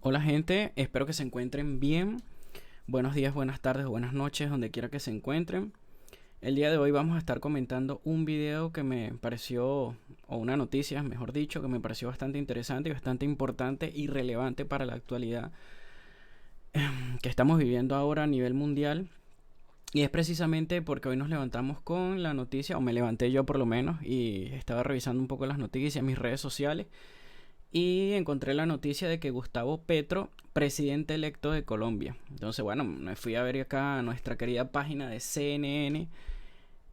Hola gente, espero que se encuentren bien. Buenos días, buenas tardes o buenas noches, donde quiera que se encuentren. El día de hoy vamos a estar comentando un video que me pareció, o una noticia, mejor dicho, que me pareció bastante interesante y bastante importante y relevante para la actualidad que estamos viviendo ahora a nivel mundial. Y es precisamente porque hoy nos levantamos con la noticia, o me levanté yo por lo menos, y estaba revisando un poco las noticias, mis redes sociales, y encontré la noticia de que Gustavo Petro, presidente electo de Colombia. Entonces, bueno, me fui a ver acá a nuestra querida página de CNN,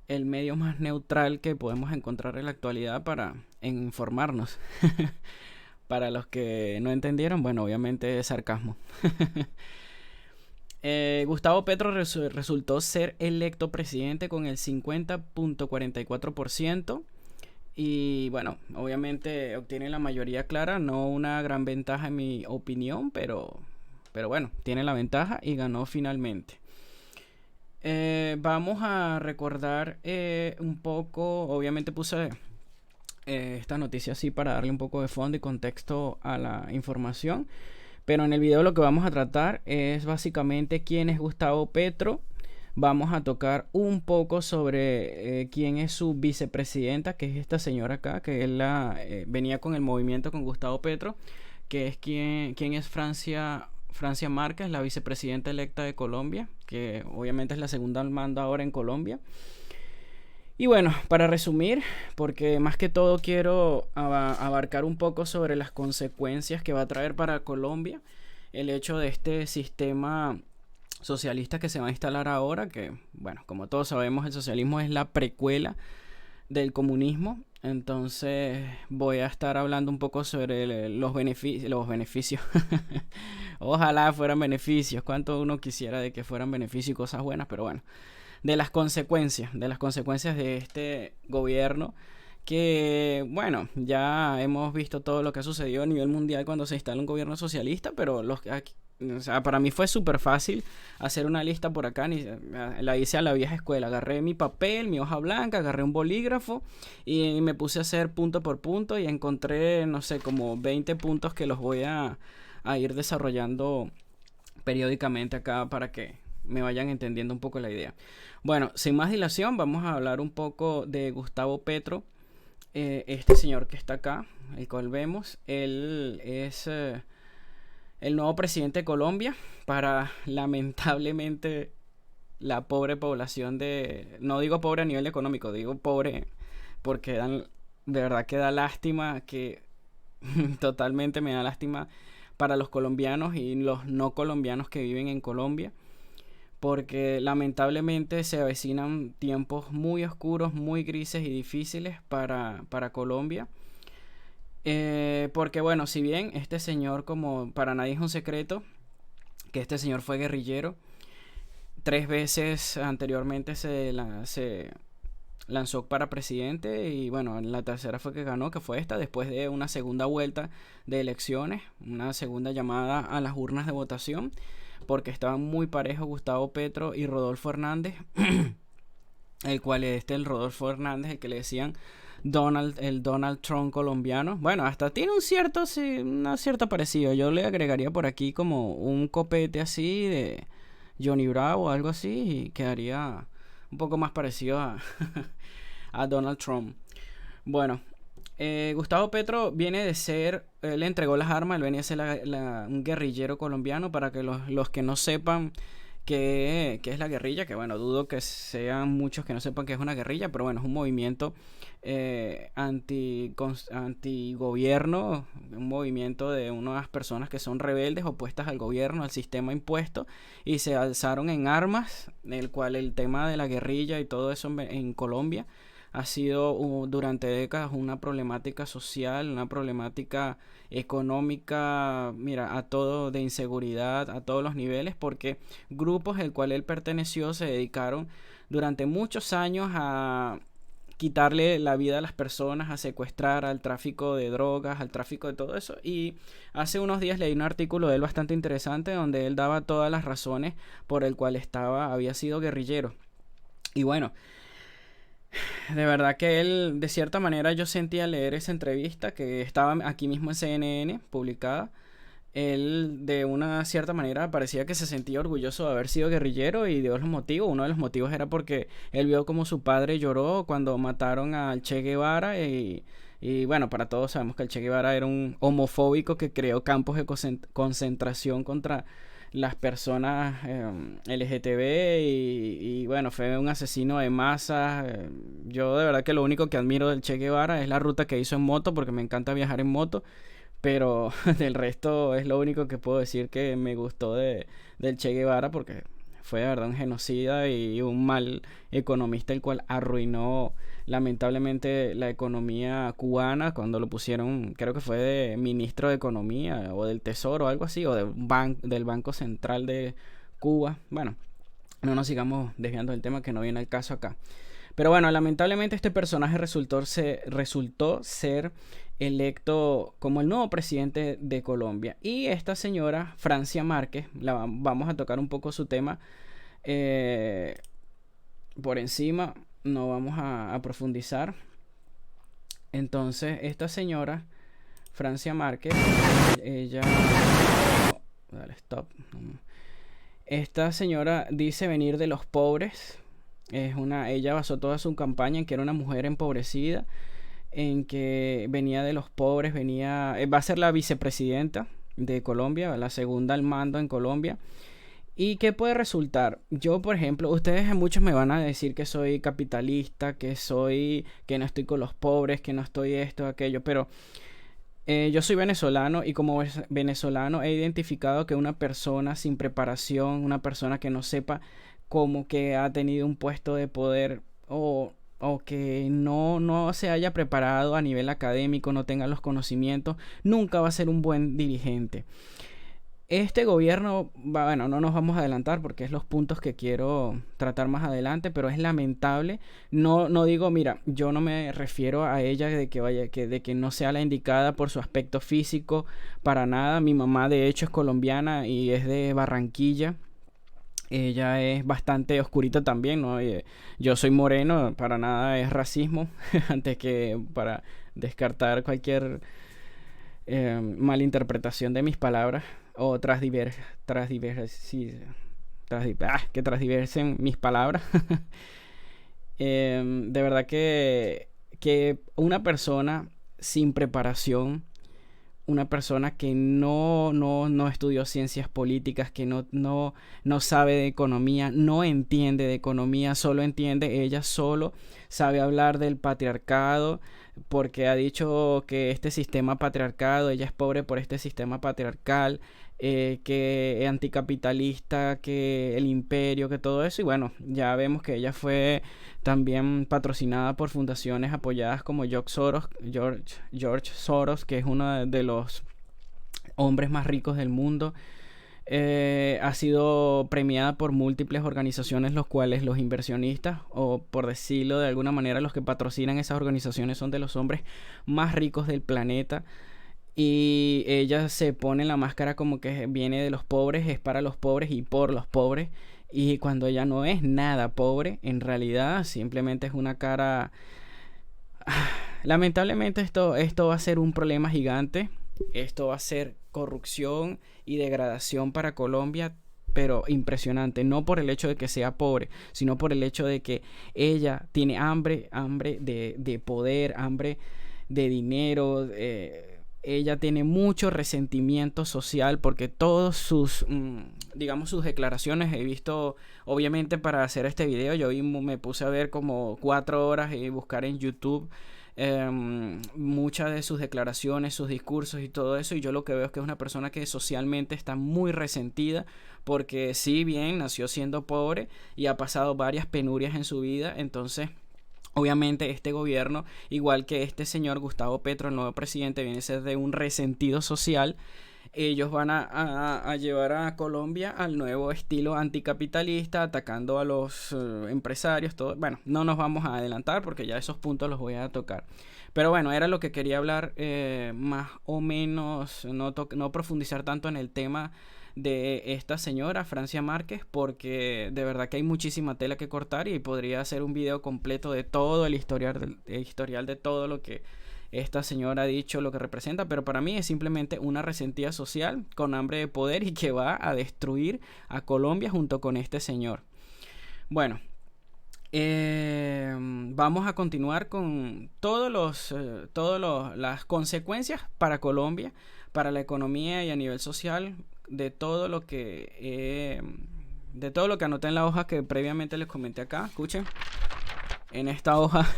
el medio más neutral que podemos encontrar en la actualidad para informarnos. Para los que no entendieron, bueno, obviamente es sarcasmo. Gustavo Petro resultó ser electo presidente con el 50.44%. Y bueno, obviamente obtiene la mayoría clara, no una gran ventaja en mi opinión, pero bueno, tiene la ventaja y ganó finalmente. Vamos a recordar un poco, obviamente puse esta noticia así para darle un poco de fondo y contexto a la información, pero en el video lo que vamos a tratar es básicamente quién es Gustavo Petro. Vamos a tocar un poco sobre quién es su vicepresidenta, que es esta señora acá, que él venía con el movimiento con Gustavo Petro, que es quién es Francia Márquez, la vicepresidenta electa de Colombia, que obviamente es la segunda al mando ahora en Colombia. Y bueno, para resumir, porque más que todo quiero abarcar un poco sobre las consecuencias que va a traer para Colombia el hecho de este sistema socialista que se va a instalar ahora, que bueno, como todos sabemos, el socialismo es la precuela del comunismo. Entonces voy a estar hablando un poco sobre los beneficios. Ojalá fueran beneficios, cuánto uno quisiera de que fueran beneficios y cosas buenas, pero bueno, de las consecuencias de este gobierno, que bueno, ya hemos visto todo lo que ha sucedido a nivel mundial cuando se instala un gobierno socialista, pero o sea, para mí fue súper fácil hacer una lista por acá, la hice a la vieja escuela, agarré mi papel, mi hoja blanca, agarré un bolígrafo y me puse a hacer punto por punto y encontré, no sé, como 20 puntos que los voy a ir desarrollando periódicamente acá para que me vayan entendiendo un poco la idea. Bueno, sin más dilación, vamos a hablar un poco de Gustavo Petro. Este señor que está acá, el cual vemos, él es el nuevo presidente de Colombia para lamentablemente la pobre población no digo pobre a nivel económico, digo pobre porque de verdad que da lástima, que totalmente me da lástima para los colombianos y los no colombianos que viven en Colombia, porque lamentablemente se avecinan tiempos muy oscuros, muy grises y difíciles para Colombia. Porque bueno, si bien este señor, como para nadie es un secreto, que este señor fue guerrillero, 3 veces anteriormente se lanzó para presidente y bueno, en la tercera fue que ganó, que fue esta, después de una segunda vuelta de elecciones, una segunda llamada a las urnas de votación, porque estaban muy parejos Gustavo Petro y Rodolfo Hernández, el cual el Rodolfo Hernández, el que le decían el Donald Trump colombiano. Bueno, hasta tiene sí, una cierta parecido. Yo le agregaría por aquí como un copete así de Johnny Bravo o algo así y quedaría un poco más parecido a Donald Trump. Bueno, Gustavo Petro viene de ser, él entregó las armas, él venía a ser un guerrillero colombiano. Para que los que no sepan qué es la guerrilla, que bueno, dudo que sean muchos que no sepan qué es una guerrilla, pero bueno, es un movimiento anti gobierno, un movimiento de unas personas que son rebeldes, opuestas al gobierno, al sistema impuesto, y se alzaron en armas, el cual el tema de la guerrilla y todo eso en Colombia ha sido durante décadas una problemática social, una problemática económica, mira, a todo, de inseguridad, a todos los niveles, porque grupos al cual él perteneció se dedicaron durante muchos años a quitarle la vida a las personas, a secuestrar, al tráfico de drogas, al tráfico de todo eso. Y hace unos días leí un artículo de él bastante interesante donde él daba todas las razones por el cual había sido guerrillero. Y bueno, de verdad que él, de cierta manera, yo sentía leer esa entrevista que estaba aquí mismo en CNN publicada. él de una cierta manera parecía que se sentía orgulloso de haber sido guerrillero y dio los motivos. Uno de los motivos era porque él vio como su padre lloró cuando mataron al Che Guevara y bueno, para todos sabemos que el Che Guevara era un homofóbico que creó campos de concentración contra las personas LGTB y bueno, fue un asesino de masas. Yo de verdad que lo único que admiro del Che Guevara es la ruta que hizo en moto porque me encanta viajar en moto. Pero del resto es lo único que puedo decir que me gustó del Che Guevara porque fue de verdad un genocida y un mal economista el cual arruinó lamentablemente la economía cubana cuando lo pusieron, creo que fue de ministro de Economía o del Tesoro o algo así, o del Banco Central de Cuba. Bueno, no nos sigamos desviando del tema que no viene al caso acá. Pero bueno, lamentablemente este personaje resultó ser electo como el nuevo presidente de Colombia. Y esta señora, Francia Márquez, vamos a tocar un poco su tema eh, por encima, no vamos a profundizar. Entonces, esta señora, Francia Márquez, ella... Dale, stop. Esta señora dice venir de los pobres. Ella basó toda su campaña en que era una mujer empobrecida, en que venía de los pobres, va a ser la vicepresidenta de Colombia, la segunda al mando en Colombia. ¿Y qué puede resultar? Yo, por ejemplo, ustedes muchos me van a decir que soy capitalista, que no estoy con los pobres, que no estoy esto, aquello, pero yo soy venezolano y como venezolano he identificado que una persona sin preparación, una persona que no sepa como que ha tenido un puesto de poder o que no se haya preparado a nivel académico, no tenga los conocimientos, nunca va a ser un buen dirigente. Este gobierno, bueno, no nos vamos a adelantar porque es los puntos que quiero tratar más adelante, pero es lamentable. No digo, mira, yo no me refiero a ella de que no sea la indicada por su aspecto físico, para nada. Mi mamá de hecho es colombiana y es de Barranquilla. Ella es bastante oscurita también, ¿no? Yo soy moreno, para nada es racismo, antes que para descartar cualquier malinterpretación de mis palabras o que transdiversen mis palabras. De verdad que una persona sin preparación, una persona que no estudió ciencias políticas, que no sabe de economía, no entiende de economía, ella solo sabe hablar del patriarcado, porque ha dicho que este sistema patriarcado, ella es pobre por este sistema patriarcal, que es anticapitalista, que el imperio, que todo eso. Y bueno, ya vemos que ella fue también patrocinada por fundaciones apoyadas como George Soros, que es uno de los hombres más ricos del mundo. Ha sido premiada por múltiples organizaciones, los cuales los inversionistas, o por decirlo de alguna manera, los que patrocinan esas organizaciones son de los hombres más ricos del planeta. Y ella se pone la máscara como que viene de los pobres, es para los pobres y por los pobres. Y cuando ella no es nada pobre, en realidad simplemente es una cara... Lamentablemente esto va a ser un problema gigante. Esto va a ser corrupción y degradación para Colombia, pero impresionante. No por el hecho de que sea pobre, sino por el hecho de que ella tiene hambre de poder, hambre de dinero. Ella tiene mucho resentimiento social porque todos sus declaraciones he visto, obviamente para hacer este video yo me puse a ver como 4 horas y buscar en YouTube muchas de sus declaraciones, sus discursos y todo eso, y yo lo que veo es que es una persona que socialmente está muy resentida porque si bien nació siendo pobre y ha pasado varias penurias en su vida, entonces obviamente este gobierno, igual que este señor Gustavo Petro, el nuevo presidente, viene a ser de un resentido social. Ellos van a llevar a Colombia al nuevo estilo anticapitalista, atacando a los empresarios, todo. Bueno, no nos vamos a adelantar porque ya esos puntos los voy a tocar. Pero bueno, era lo que quería hablar, más o menos, no profundizar tanto en el tema de esta señora, Francia Márquez, porque de verdad que hay muchísima tela que cortar y podría hacer un video completo de todo el historial de todo lo que esta señora ha dicho lo que representa, pero para mí es simplemente una resentida social con hambre de poder y que va a destruir a Colombia junto con este señor. Bueno, vamos a continuar con las consecuencias para Colombia, para la economía y a nivel social de todo lo que anoté en la hoja que previamente les comenté acá. Escuchen, en esta hoja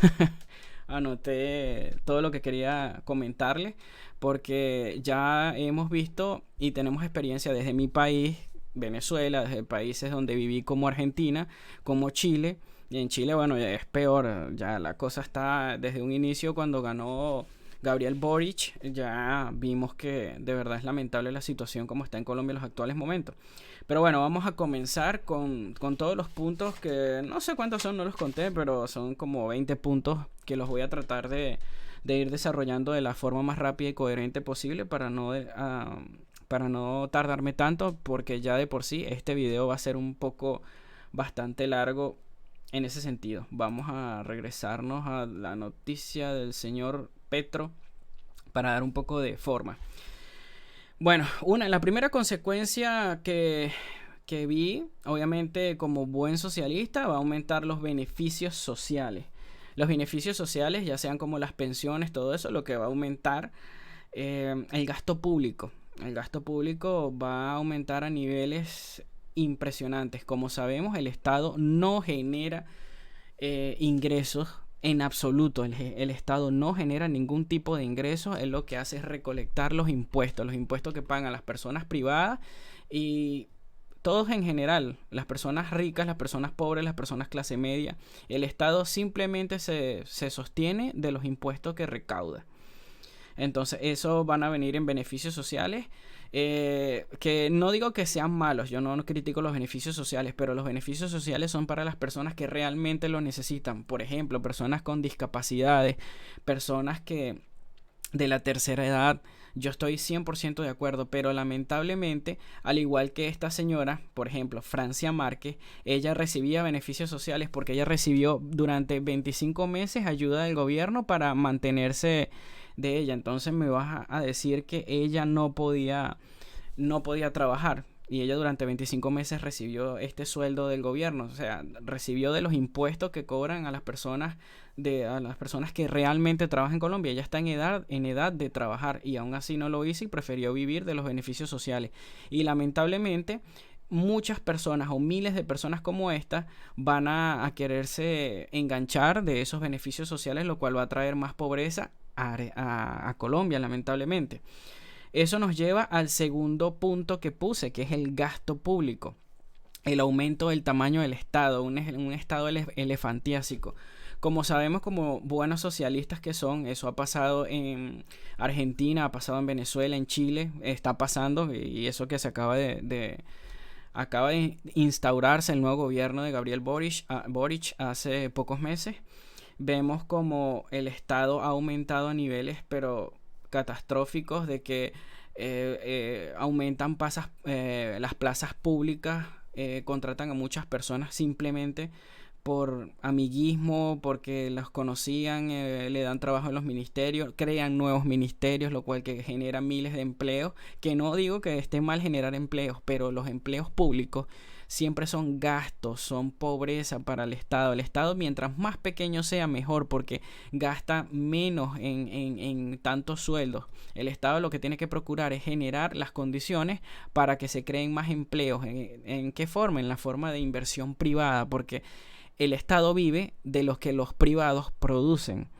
anoté todo lo que quería comentarles, porque ya hemos visto y tenemos experiencia desde mi país, Venezuela, desde países donde viví como Argentina, como Chile. Y en Chile, bueno, ya es peor. Ya la cosa está desde un inicio cuando ganó Gabriel Boric. Ya vimos que de verdad es lamentable la situación como está en Colombia en los actuales momentos. Pero bueno, vamos a comenzar con todos los puntos que no sé cuántos son, no los conté, pero son como 20 puntos que los voy a tratar de ir desarrollando de la forma más rápida y coherente posible para no tardarme tanto, porque ya de por sí este video va a ser un poco bastante largo. En ese sentido, vamos a regresarnos a la noticia del señor Petro para dar un poco de forma. Bueno, la primera consecuencia que vi, obviamente como buen socialista, va a aumentar los beneficios sociales. Los beneficios sociales, ya sean como las pensiones, todo eso, lo que va a aumentar el gasto público. El gasto público va a aumentar a niveles impresionantes. Como sabemos, el Estado no genera ingresos en absoluto. El Estado no genera ningún tipo de ingresos. Él lo que hace es recolectar los impuestos que pagan las personas privadas y todos en general, las personas ricas, las personas pobres, las personas clase media. El Estado simplemente se sostiene de los impuestos que recauda. Entonces, eso van a venir en beneficios sociales, que no digo que sean malos, yo no critico los beneficios sociales, pero los beneficios sociales son para las personas que realmente lo necesitan. Por ejemplo, personas con discapacidades, personas que de la tercera edad. Yo estoy 100% de acuerdo, pero lamentablemente, al igual que esta señora, por ejemplo, Francia Márquez, ella recibía beneficios sociales porque ella recibió durante 25 meses ayuda del gobierno para mantenerse de ella. Entonces me vas a decir que ella no podía trabajar. Y ella durante 25 meses recibió este sueldo del gobierno. O sea, recibió de los impuestos que cobran a las personas que realmente trabajan en Colombia. Ella está en edad de trabajar y aún así no lo hizo y prefirió vivir de los beneficios sociales. Y lamentablemente muchas personas o miles de personas como esta van a quererse enganchar de esos beneficios sociales, lo cual va a traer más pobreza a Colombia, lamentablemente. Eso nos lleva al segundo punto que puse, que es el gasto público. El aumento del tamaño del Estado, un Estado elefantiásico. Como sabemos, como buenos socialistas que son, eso ha pasado en Argentina, ha pasado en Venezuela, en Chile, está pasando, y eso que se acaba de instaurarse el nuevo gobierno de Gabriel Boric hace pocos meses. Vemos como el Estado ha aumentado a niveles, pero catastróficos, de que aumentan las plazas públicas, contratan a muchas personas simplemente por amiguismo, porque los conocían, le dan trabajo en los ministerios, crean nuevos ministerios, lo cual que genera miles de empleos, que no digo que esté mal generar empleos, pero los empleos públicos siempre son gastos, son pobreza para el Estado. El Estado, mientras más pequeño sea, mejor, porque gasta menos en tantos sueldos. El Estado lo que tiene que procurar es generar las condiciones para que se creen más empleos. ¿En qué forma? En la forma de inversión privada, porque el Estado vive de los que los privados producen.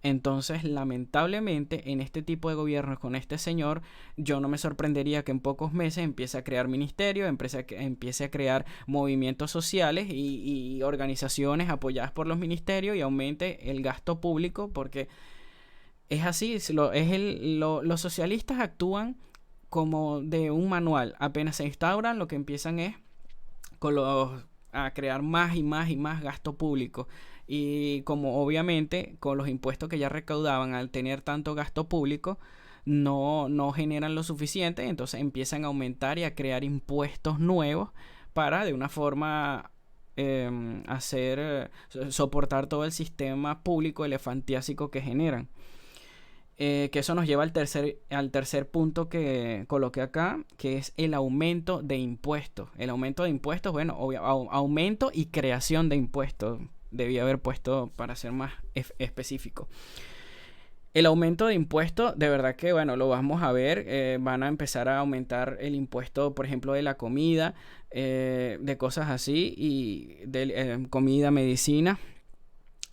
Entonces, lamentablemente, en este tipo de gobiernos con este señor, yo no me sorprendería que en pocos meses empiece a crear ministerios, empiece a crear movimientos sociales y organizaciones apoyadas por los ministerios y aumente el gasto público, porque es así. Los socialistas actúan como de un manual. Apenas se instauran, lo que empiezan es a crear más y más y más gasto público. Y como obviamente con los impuestos que ya recaudaban, al tener tanto gasto público, no generan lo suficiente, entonces empiezan a aumentar y a crear impuestos nuevos para de una forma soportar todo el sistema público elefantiásico que generan. Que eso nos lleva al tercer punto que coloqué acá, que es el aumento de impuestos. El aumento de impuestos, bueno, aumento y creación de impuestos. Debía haber puesto para ser más específico. El aumento de impuestos, de verdad que, bueno, lo vamos a ver. Van a empezar a aumentar el impuesto, por ejemplo, de la comida, de cosas así, y de comida, medicina.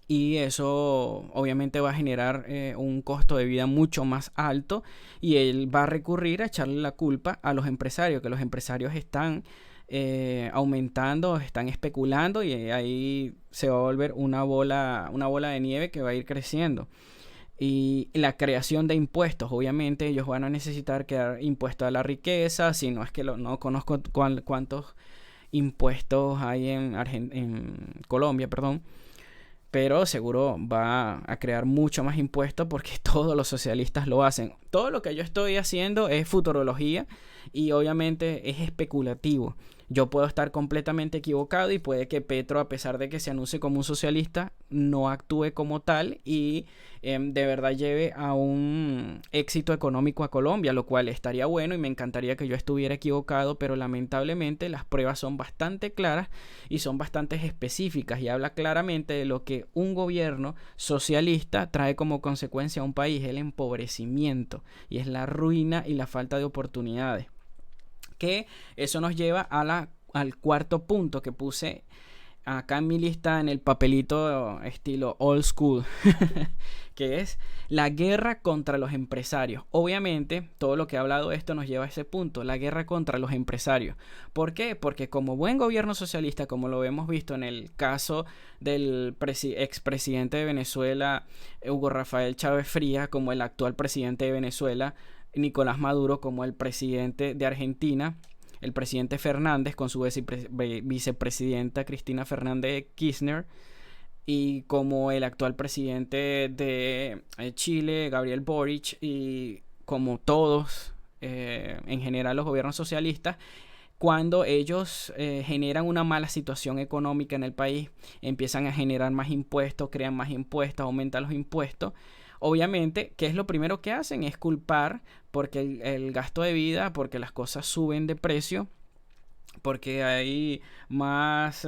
Y eso obviamente va a generar un costo de vida mucho más alto, y él va a recurrir a echarle la culpa a los empresarios, que los empresarios están aumentando, están especulando, y ahí se va a volver una bola de nieve que va a ir creciendo. Y la creación de impuestos, obviamente ellos van a necesitar crear impuestos a la riqueza, si no es que no conozco cuántos impuestos hay en Colombia, perdón, pero seguro va a crear mucho más impuestos porque todos los socialistas lo hacen. Todo lo que yo estoy haciendo es futurología y obviamente es especulativo. Yo puedo estar completamente equivocado y puede que Petro, a pesar de que se anuncie como un socialista, no actúe como tal y de verdad lleve a un éxito económico a Colombia, lo cual estaría bueno y me encantaría que yo estuviera equivocado, pero lamentablemente las pruebas son bastante claras y son bastante específicas y habla claramente de lo que un gobierno socialista trae como consecuencia a un país: el empobrecimiento, y es la ruina y la falta de oportunidades. Que eso nos lleva al cuarto punto que puse acá en mi lista en el papelito estilo old school, que es la guerra contra los empresarios. Obviamente, todo lo que he hablado de esto nos lleva a ese punto, la guerra contra los empresarios. ¿Por qué? Porque como buen gobierno socialista, como lo hemos visto en el caso del expresidente de Venezuela, Hugo Rafael Chávez Frías, como el actual presidente de Venezuela, Nicolás Maduro, como el presidente de Argentina, el presidente Fernández con su vicepresidenta Cristina Fernández de Kirchner, y como el actual presidente de Chile, Gabriel Boric, y como todos en general los gobiernos socialistas, cuando ellos generan una mala situación económica en el país, empiezan a generar más impuestos, crean más impuestos, aumentan los impuestos. Obviamente, ¿qué es lo primero que hacen? Es culpar porque el gasto de vida, porque las cosas suben de precio, porque hay más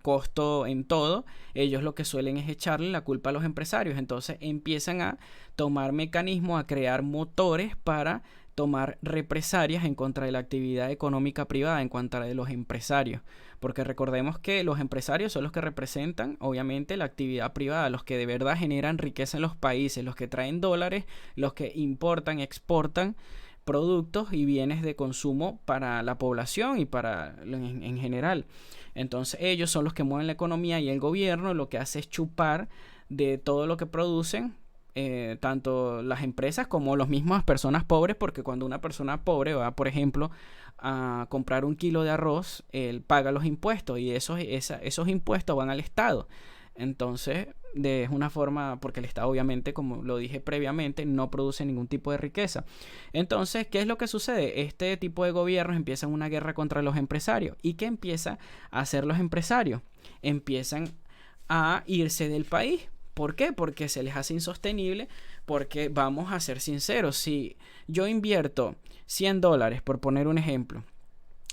costo en todo. Ellos lo que suelen es echarle la culpa a los empresarios. Entonces empiezan a tomar mecanismos, a crear motores para tomar represalias en contra de la actividad económica privada, en contra de los empresarios. Porque recordemos que los empresarios son los que representan, obviamente, la actividad privada, los que de verdad generan riqueza en los países, los que traen dólares, los que importan, exportan productos y bienes de consumo para la población y para en general. Entonces ellos son los que mueven la economía, y el gobierno lo que hace es chupar de todo lo que producen, tanto las empresas como las mismas personas pobres, porque cuando una persona pobre va, por ejemplo, a comprar un kilo de arroz, él paga los impuestos y esos impuestos van al Estado. Entonces, es una forma, porque el Estado obviamente, como lo dije previamente, no produce ningún tipo de riqueza. Entonces, ¿qué es lo que sucede? Este tipo de gobiernos empiezan una guerra contra los empresarios. ¿Y qué empiezan a hacer los empresarios? Empiezan a irse del país. ¿Por qué? Porque se les hace insostenible, porque vamos a ser sinceros, si yo invierto $100, por poner un ejemplo,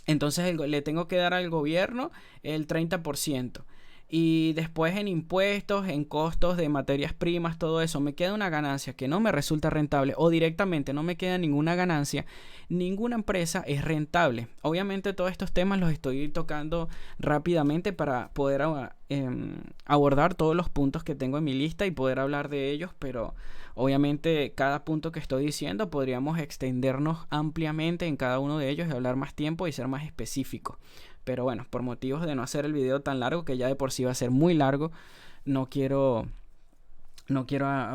entonces le tengo que dar al gobierno el 30%. Y después en impuestos, en costos de materias primas, todo eso, me queda una ganancia que no me resulta rentable, o directamente no me queda ninguna ganancia. Ninguna empresa es rentable. Obviamente todos estos temas los estoy tocando rápidamente para poder abordar todos los puntos que tengo en mi lista y poder hablar de ellos, pero obviamente cada punto que estoy diciendo podríamos extendernos ampliamente en cada uno de ellos y hablar más tiempo y ser más específicos. Pero bueno, por motivos de no hacer el video tan largo, que ya de por sí va a ser muy largo, no quiero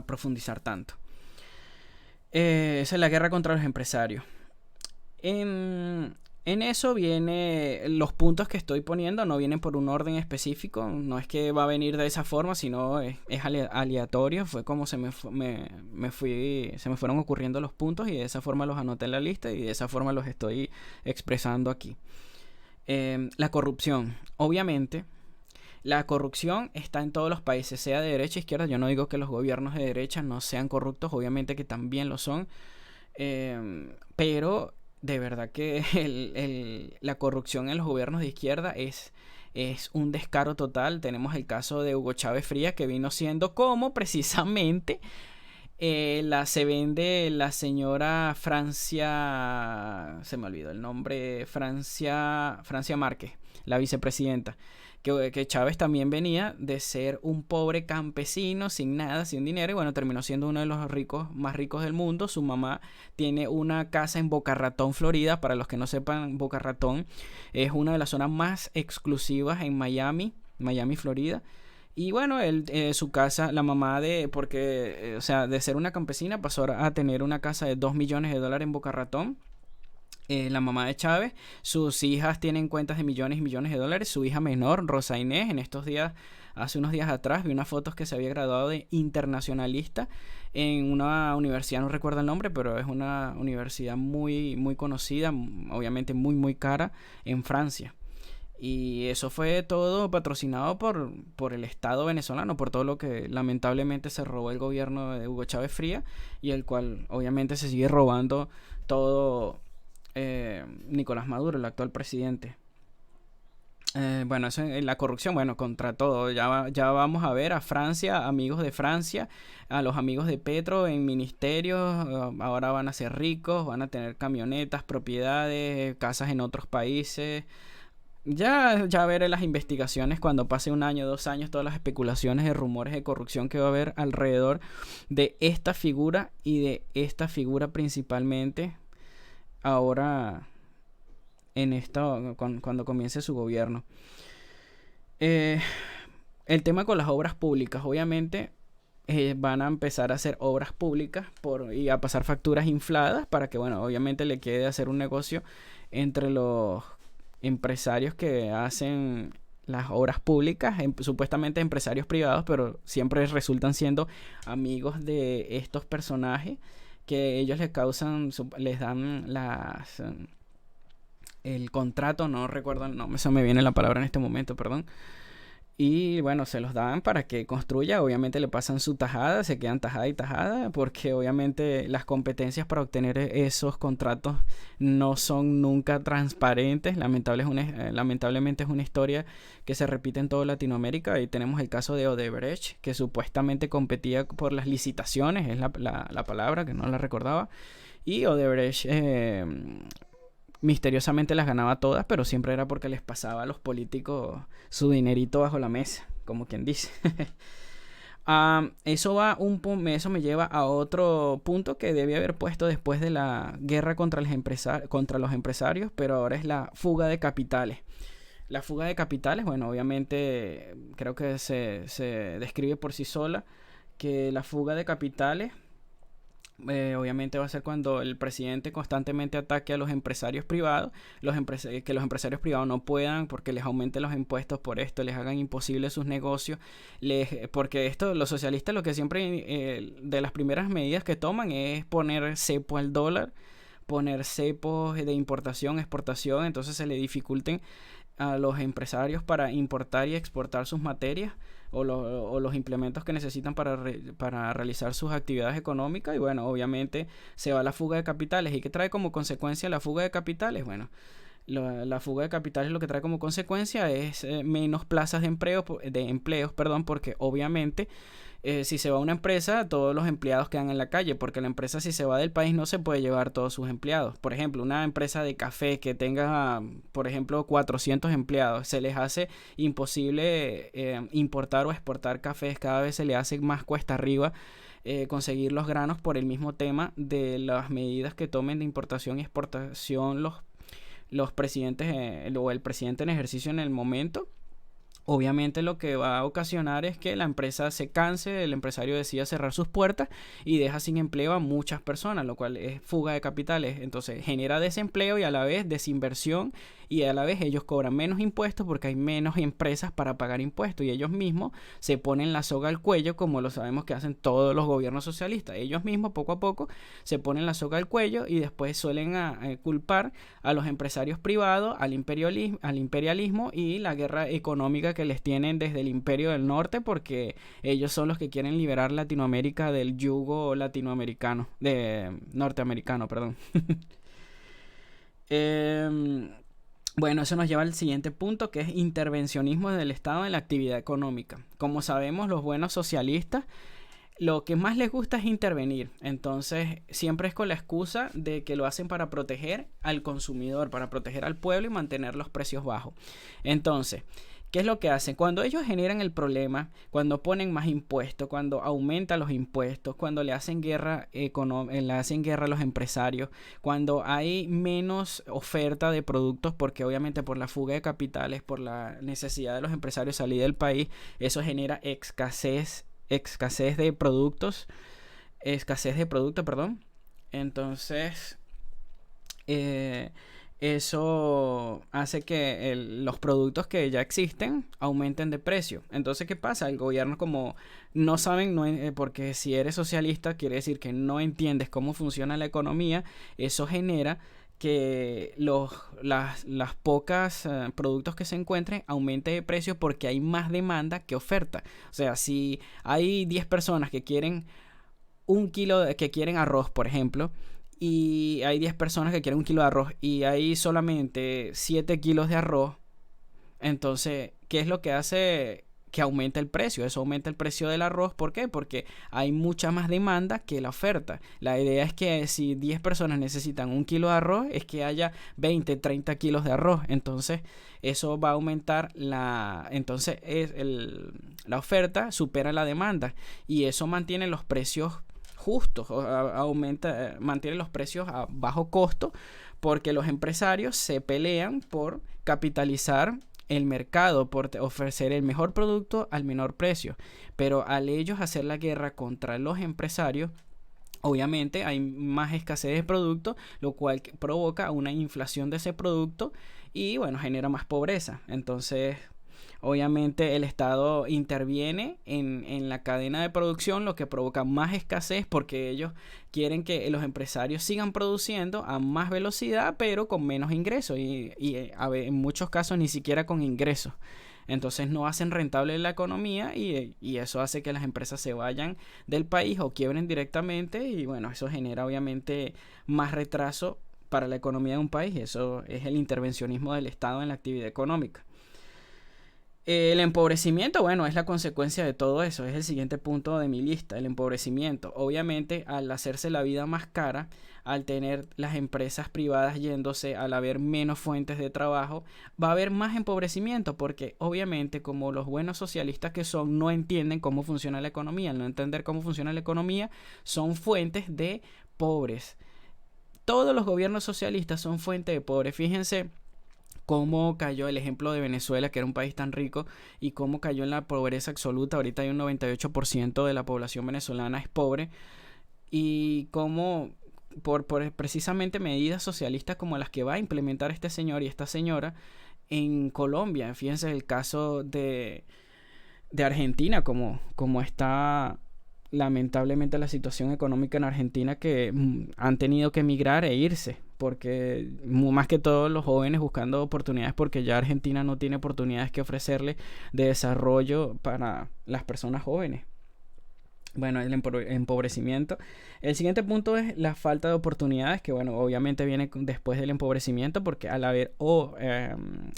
profundizar tanto. Esa es la guerra contra los empresarios. En eso viene los puntos que estoy poniendo, no vienen por un orden específico, no es que va a venir de esa forma, sino es aleatorio. Fue como se me fueron ocurriendo los puntos y de esa forma los anoté en la lista y de esa forma los estoy expresando aquí. La corrupción. Obviamente, la corrupción está en todos los países, sea de derecha o izquierda. Yo no digo que los gobiernos de derecha no sean corruptos, obviamente que también lo son. Pero de verdad que la corrupción en los gobiernos de izquierda es un descaro total. Tenemos el caso de Hugo Chávez Frías, que vino siendo como precisamente se vende la señora Francia, se me olvidó el nombre, Francia Márquez, la vicepresidenta. Que Chávez también venía de ser un pobre campesino sin nada, sin dinero, y bueno, terminó siendo uno de los ricos más ricos del mundo. Su mamá tiene una casa en Boca Ratón, Florida. Para los que no sepan, Boca Ratón es una de las zonas más exclusivas en Miami, Florida. Y bueno, su casa, la mamá o sea, de ser una campesina pasó a tener una casa de $2 millones en Boca Ratón. La mamá de Chávez, sus hijas tienen cuentas de millones y millones de dólares. Su hija menor, Rosa Inés, hace unos días atrás, vi unas fotos que se había graduado de internacionalista en una universidad, no recuerdo el nombre, pero es una universidad muy, muy conocida, obviamente muy, muy cara, en Francia. Y eso fue todo patrocinado por el Estado venezolano, por todo lo que lamentablemente se robó el gobierno de Hugo Chávez Frías, y el cual obviamente se sigue robando todo Nicolás Maduro, el actual presidente. Bueno, eso en la corrupción, bueno, contra todo. Ya vamos a ver a Francia, amigos de Francia, a los amigos de Petro en ministerios. Ahora van a ser ricos, van a tener camionetas, propiedades, casas en otros países. Ya veré las investigaciones cuando pase 1 año, 2 años, todas las especulaciones de rumores de corrupción que va a haber alrededor de esta figura, y de esta figura principalmente ahora cuando comience su gobierno. El tema con las obras públicas, obviamente van a empezar a hacer obras públicas y a pasar facturas infladas para que, bueno, obviamente le quede hacer un negocio entre los empresarios que hacen las obras públicas, supuestamente empresarios privados, pero siempre resultan siendo amigos de estos personajes, que ellos les dan el contrato, no recuerdo el nombre, se me viene la palabra en este momento, perdón. Y bueno, se los dan para que construya. Obviamente le pasan su tajada, se quedan tajada y tajada, porque obviamente las competencias para obtener esos contratos no son nunca transparentes. Lamentablemente es una historia que se repite en toda Latinoamérica. Y tenemos el caso de Odebrecht, que supuestamente competía por las licitaciones, es la palabra, que no la recordaba. Y Odebrecht misteriosamente las ganaba todas, pero siempre era porque les pasaba a los políticos su dinerito bajo la mesa, como quien dice. Eso me lleva a otro punto que debía haber puesto después de la guerra contra los empresarios, pero ahora es la fuga de capitales. La fuga de capitales, bueno, obviamente creo que se describe por sí sola, que la fuga de capitales obviamente va a ser cuando el presidente constantemente ataque a los empresarios privados, que los empresarios privados no puedan, porque les aumenten los impuestos por esto, les hagan imposible sus negocios, porque los socialistas lo que siempre, de las primeras medidas que toman es poner cepo al dólar, poner cepos de importación, exportación, entonces se le dificulten a los empresarios para importar y exportar sus materias o los implementos que necesitan para realizar sus actividades económicas. Y bueno, obviamente se va la fuga de capitales. ¿Y qué trae como consecuencia la fuga de capitales? Bueno, la fuga de capitales lo que trae como consecuencia es menos plazas de empleos, porque obviamente si se va una empresa, todos los empleados quedan en la calle, porque la empresa, si se va del país, no se puede llevar todos sus empleados. Por ejemplo, una empresa de café que tenga, por ejemplo, 400 empleados, se les hace imposible importar o exportar cafés. Cada vez se le hace más cuesta arriba conseguir los granos, por el mismo tema de las medidas que tomen de importación y exportación los presidentes o el presidente en ejercicio en el momento. Obviamente lo que va a ocasionar es que la empresa se canse, el empresario decida cerrar sus puertas y deja sin empleo a muchas personas, lo cual es fuga de capitales. Entonces genera desempleo y a la vez desinversión y a la vez ellos cobran menos impuestos porque hay menos empresas para pagar impuestos y ellos mismos se ponen la soga al cuello, como lo sabemos que hacen todos los gobiernos socialistas. Ellos mismos poco a poco se ponen la soga al cuello y después suelen culpar a los empresarios privados, al imperialismo y la guerra económica que les tienen desde el Imperio del Norte, porque ellos son los que quieren liberar Latinoamérica del yugo latinoamericano, de norteamericano, perdón. Bueno, eso nos lleva al siguiente punto, que es intervencionismo del Estado en la actividad económica. Como sabemos, los buenos socialistas lo que más les gusta es intervenir. Entonces, siempre es con la excusa de que lo hacen para proteger al consumidor, para proteger al pueblo y mantener los precios bajos. Entonces, ¿qué es lo que hacen? Cuando ellos generan el problema, cuando ponen más impuestos, cuando aumentan los impuestos, cuando le hacen guerra a los empresarios, cuando hay menos oferta de productos, porque obviamente por la fuga de capitales, por la necesidad de los empresarios salir del país, eso genera escasez de productos, perdón. Entonces, eso hace que los productos que ya existen aumenten de precio. Entonces, ¿qué pasa? El gobierno, como no saben, porque si eres socialista quiere decir que no entiendes cómo funciona la economía, eso genera que las pocas productos que se encuentren aumente de precio porque hay más demanda que oferta. O sea, si hay 10 personas que quieren que quieren arroz, por ejemplo, y hay 10 personas que quieren 1 kilo de arroz y hay solamente 7 kilos de arroz, entonces, ¿qué es lo que hace que aumente el precio? Eso aumenta el precio del arroz. ¿Por qué? Porque hay mucha más demanda que la oferta. La idea es que si 10 personas necesitan 1 kilo de arroz, es que haya 20, 30 kilos de arroz. Entonces, eso va a aumentar entonces la oferta supera la demanda y eso mantiene los precios justos, mantiene los precios a bajo costo, porque los empresarios se pelean por capitalizar el mercado, por ofrecer el mejor producto al menor precio. Pero al ellos hacer la guerra contra los empresarios, obviamente hay más escasez de producto, lo cual provoca una inflación de ese producto y bueno, genera más pobreza. Entonces, obviamente el Estado interviene en la cadena de producción, lo que provoca más escasez porque ellos quieren que los empresarios sigan produciendo a más velocidad pero con menos ingresos y en muchos casos ni siquiera con ingresos. Entonces no hacen rentable la economía y eso hace que las empresas se vayan del país o quiebren directamente y bueno, eso genera obviamente más retraso para la economía de un país. Eso es el intervencionismo del Estado en la actividad económica. El empobrecimiento, bueno, es la consecuencia de todo eso, es el siguiente punto de mi lista, el empobrecimiento. Obviamente, al hacerse la vida más cara, al tener las empresas privadas yéndose, al haber menos fuentes de trabajo, va a haber más empobrecimiento, porque obviamente, como los buenos socialistas que son, no entienden cómo funciona la economía. Al no entender cómo funciona la economía, son fuentes de pobres. Todos los gobiernos socialistas son fuentes de pobres. Fíjense cómo cayó el ejemplo de Venezuela, que era un país tan rico, y cómo cayó en la pobreza absoluta. Ahorita hay un 98% de la población venezolana es pobre, y cómo por precisamente medidas socialistas como las que va a implementar este señor y esta señora en Colombia. Fíjense el caso de Argentina, como está lamentablemente la situación económica en Argentina, que han tenido que emigrar e irse, porque más que todo los jóvenes buscando oportunidades, porque ya Argentina no tiene oportunidades que ofrecerle de desarrollo para las personas jóvenes. Bueno, el empobrecimiento. El siguiente punto es la falta de oportunidades, que bueno, obviamente viene después del empobrecimiento, porque al haber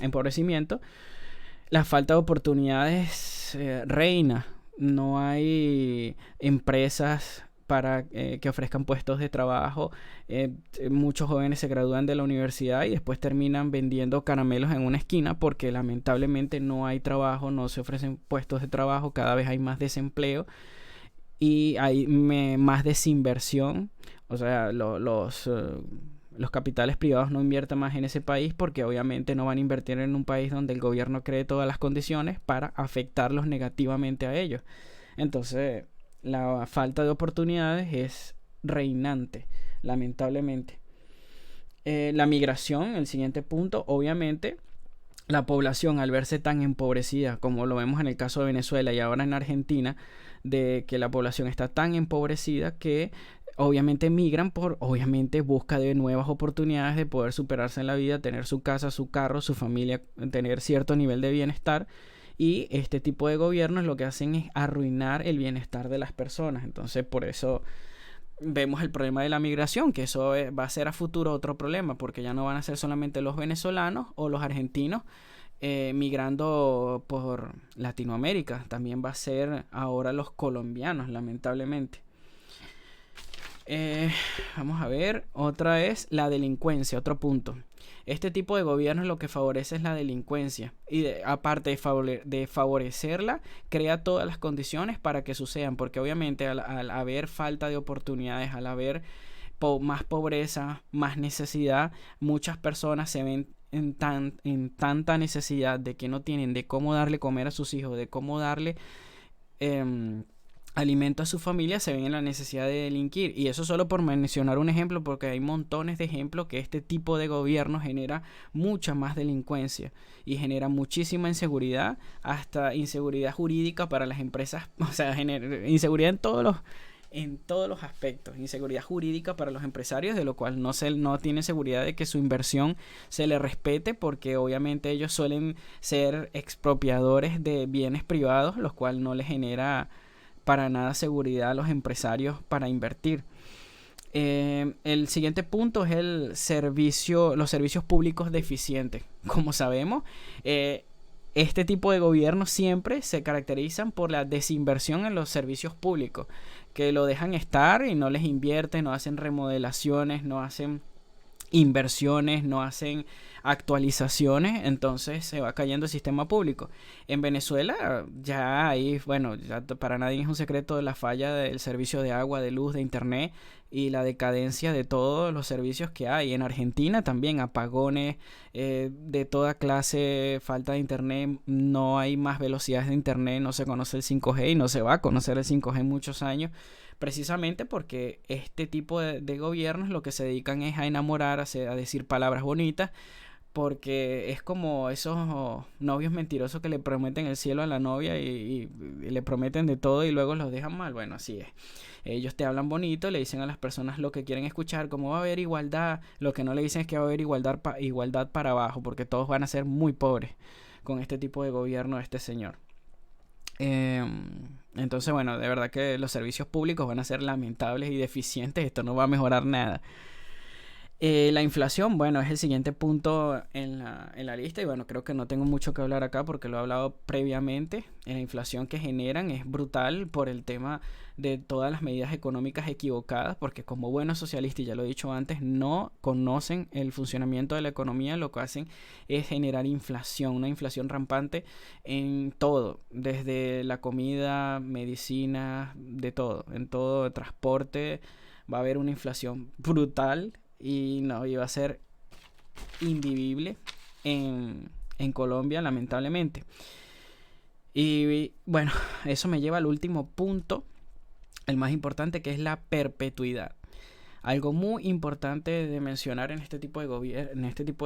empobrecimiento, la falta de oportunidades reina. No hay empresas para que ofrezcan puestos de trabajo. Muchos jóvenes se gradúan de la universidad y después terminan vendiendo caramelos en una esquina porque lamentablemente no hay trabajo, no se ofrecen puestos de trabajo, cada vez hay más desempleo y hay más desinversión. O sea, los capitales privados no invierten más en ese país porque obviamente no van a invertir en un país donde el gobierno cree todas las condiciones para afectarlos negativamente a ellos. Entonces, la falta de oportunidades es reinante, lamentablemente. La migración, el siguiente punto, obviamente. La población, al verse tan empobrecida como lo vemos en el caso de Venezuela y ahora en Argentina, de que la población está tan empobrecida que obviamente migran por, obviamente busca de nuevas oportunidades de poder superarse en la vida, tener su casa, su carro, su familia, tener cierto nivel de bienestar. Y este tipo de gobiernos lo que hacen es arruinar el bienestar de las personas. Entonces, por eso vemos el problema de la migración, que eso va a ser a futuro otro problema, porque ya no van a ser solamente los venezolanos o los argentinos migrando por Latinoamérica, también va a ser ahora los colombianos, lamentablemente. Eh, Vamos a ver, otra es la delincuencia, otro punto. Este tipo de gobierno lo que favorece es la delincuencia y aparte de favorecerla, crea todas las condiciones para que sucedan, porque obviamente al haber falta de oportunidades, al haber más pobreza, más necesidad, muchas personas se ven en tanta necesidad de que no tienen de cómo darle comer a sus hijos, de cómo darle em, alimento a su familia, se ven en la necesidad de delinquir. Y eso solo por mencionar un ejemplo, porque hay montones de ejemplos que este tipo de gobierno genera mucha más delincuencia y genera muchísima inseguridad, hasta inseguridad jurídica para las empresas, o sea, genera inseguridad en todos los aspectos, inseguridad jurídica para los empresarios, de lo cual no tiene seguridad de que su inversión se le respete, porque obviamente ellos suelen ser expropiadores de bienes privados, lo cual no les genera para nada seguridad a los empresarios para invertir. El siguiente punto es los servicios públicos deficientes. Como sabemos, este tipo de gobiernos siempre se caracterizan por la desinversión en los servicios públicos, que lo dejan estar y no les invierten, no hacen remodelaciones, no hacen inversiones, no hacen actualizaciones, entonces se va cayendo el sistema público. En Venezuela ya ahí, bueno, ya para nadie es un secreto la falla del servicio de agua, de luz, de internet y la decadencia de todos los servicios que hay. En Argentina también apagones de toda clase, falta de internet, no hay más velocidades de internet, no se conoce el 5G y no se va a conocer el 5G en muchos años, precisamente porque este tipo de gobiernos lo que se dedican es a enamorar, a decir palabras bonitas, porque es como esos novios mentirosos que le prometen el cielo a la novia y le prometen de todo y luego los dejan mal. Bueno, así es. Ellos te hablan bonito, le dicen a las personas lo que quieren escuchar, cómo va a haber igualdad. Lo que no le dicen es que va a haber igualdad para abajo, porque todos van a ser muy pobres con este tipo de gobierno de este señor. Entonces, bueno, de verdad que los servicios públicos van a ser lamentables y deficientes. Esto no va a mejorar nada. La inflación, bueno, es el siguiente punto en la lista y bueno, creo que no tengo mucho que hablar acá porque lo he hablado previamente. La inflación que generan es brutal por el tema de todas las medidas económicas equivocadas, porque como buenos socialistas, y ya lo he dicho antes, no conocen el funcionamiento de la economía, lo que hacen es generar inflación, una inflación rampante en todo, desde la comida, medicina, de todo, en todo transporte va a haber una inflación brutal y no iba a ser invivible en Colombia, lamentablemente. Y bueno, eso me lleva al último punto, el más importante, que es la perpetuidad. Algo muy importante de mencionar en este tipo de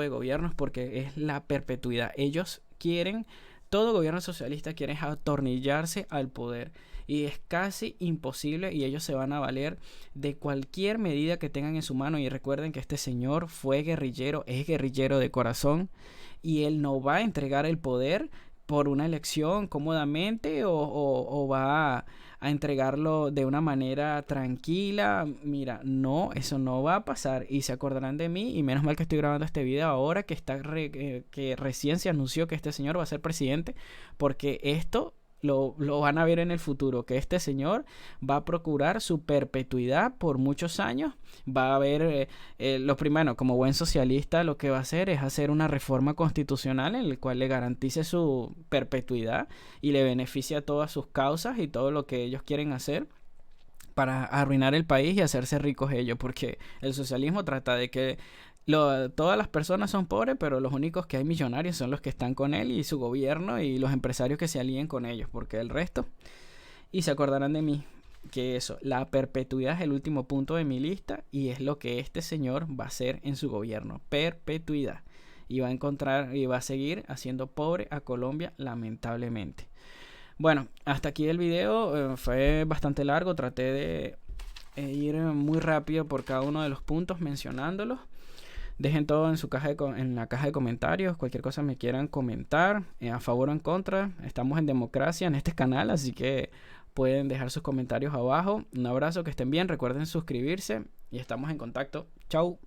gobiernos, porque es la perpetuidad. Ellos quieren, todo gobierno socialista quiere atornillarse al poder. Y es casi imposible y ellos se van a valer de cualquier medida que tengan en su mano. Y recuerden que este señor fue guerrillero, es guerrillero de corazón. Y él no va a entregar el poder por una elección cómodamente o va a entregarlo de una manera tranquila. Mira, no, eso no va a pasar y se acordarán de mí y menos mal que estoy grabando este video ahora que que recién se anunció que este señor va a ser presidente, porque esto lo van a ver en el futuro, que este señor va a procurar su perpetuidad por muchos años. Va a haber, lo primero, como buen socialista, lo que va a hacer es hacer una reforma constitucional en la cual le garantice su perpetuidad y le beneficie a todas sus causas y todo lo que ellos quieren hacer para arruinar el país y hacerse ricos ellos, porque el socialismo trata de que todas las personas son pobres, pero los únicos que hay millonarios son los que están con él y su gobierno y los empresarios que se alíen con ellos, porque el resto, y se acordarán de mí, que eso, la perpetuidad es el último punto de mi lista y es lo que este señor va a hacer en su gobierno, perpetuidad. Y va a encontrar y va a seguir haciendo pobre a Colombia, lamentablemente. Bueno, hasta aquí el video, fue bastante largo, traté de ir muy rápido por cada uno de los puntos mencionándolos. Dejen todo en su en la caja de comentarios, cualquier cosa me quieran comentar, a favor o en contra. Estamos en democracia en este canal, así que pueden dejar sus comentarios abajo. Un abrazo, que estén bien, recuerden suscribirse y estamos en contacto. Chau.